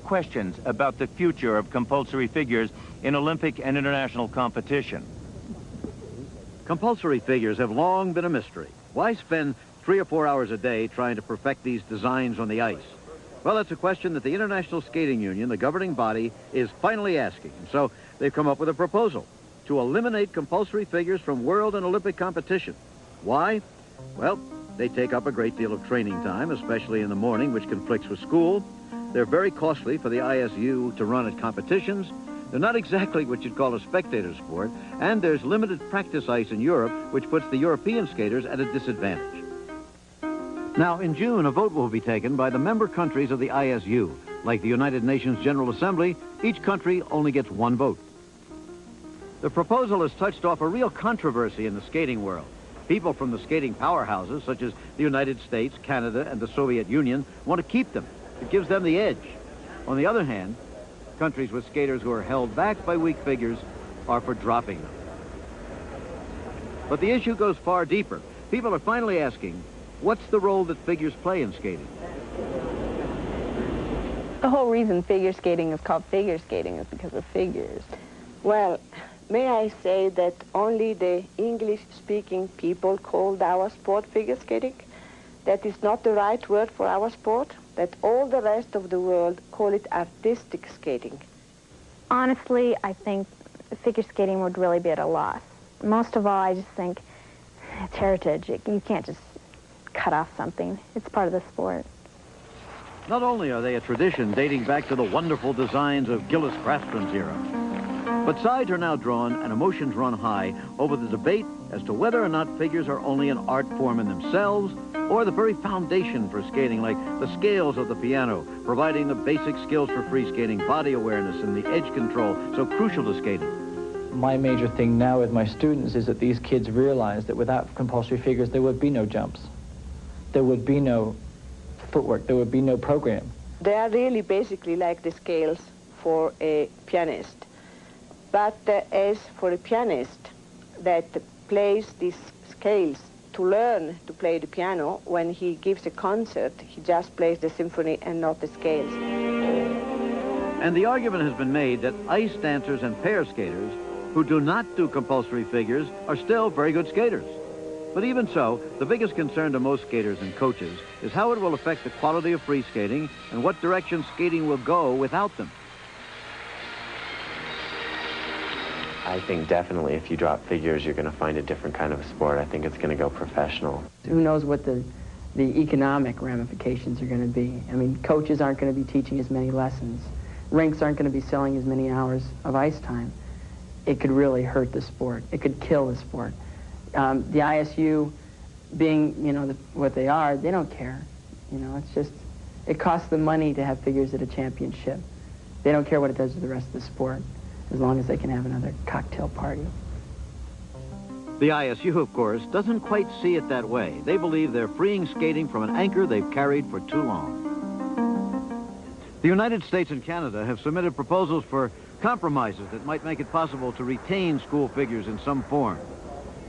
questions about the future of compulsory figures in Olympic and international competition. Compulsory figures have long been a mystery. Why spend 3 or 4 hours a day trying to perfect these designs on the ice? Well, that's a question that the International Skating Union, the governing body, is finally asking. And so they've come up with a proposal to eliminate compulsory figures from world and Olympic competition. Why? Well, they take up a great deal of training time, especially in the morning, which conflicts with school. They're very costly for the ISU to run at competitions. They're not exactly what you'd call a spectator sport, and there's limited practice ice in Europe, which puts the European skaters at a disadvantage. Now, in June, a vote will be taken by the member countries of the ISU. Like the United Nations General Assembly, each country only gets 1 vote. The proposal has touched off a real controversy in the skating world. People from the skating powerhouses, such as the United States, Canada, and the Soviet Union, want to keep them. It gives them the edge. On the other hand, countries with skaters who are held back by weak figures are for dropping them. But the issue goes far deeper. People are finally asking, what's the role that figures play in skating? The whole reason figure skating is called figure skating is because of figures. Well, may I say that only the English-speaking people called our sport figure skating? That is not the right word for our sport? That all the rest of the world call it artistic skating? Honestly, I think figure skating would really be at a loss. Most of all, I just think it's heritage. You can't just cut off something. It's part of the sport. Not only are they a tradition dating back to the wonderful designs of Gillis Craftron's era, but sides are now drawn and emotions run high over the debate as to whether or not figures are only an art form in themselves or the very foundation for skating, like the scales of the piano, providing the basic skills for free skating, body awareness, and the edge control so crucial to skating. My major thing now with my students is that these kids realize that without compulsory figures, there would be no jumps. There would be no footwork. There would be no program. They are really basically like the scales for a pianist. But as for a pianist that plays these scales to learn to play the piano, when he gives a concert, he just plays the symphony and not the scales. And the argument has been made that ice dancers and pair skaters who do not do compulsory figures are still very good skaters. But even so, the biggest concern to most skaters and coaches is how it will affect the quality of free skating and what direction skating will go without them. I think definitely if you drop figures, you're going to find a different kind of sport. I think it's going to go professional. Who knows what the economic ramifications are going to be. I mean, coaches aren't going to be teaching as many lessons. Rinks aren't going to be selling as many hours of ice time. It could really hurt the sport. It could kill the sport. The ISU, being, you know, what they are, they don't care. You know, it's just, it costs them money to have figures at a championship. They don't care what it does to the rest of the sport, as long as they can have another cocktail party. The ISU, of course, doesn't quite see it that way. They believe they're freeing skating from an anchor they've carried for too long. The United States and Canada have submitted proposals for compromises that might make it possible to retain school figures in some form.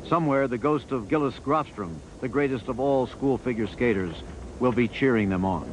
Somewhere, the ghost of Gillis Grafstrom, the greatest of all school figure skaters, will be cheering them on.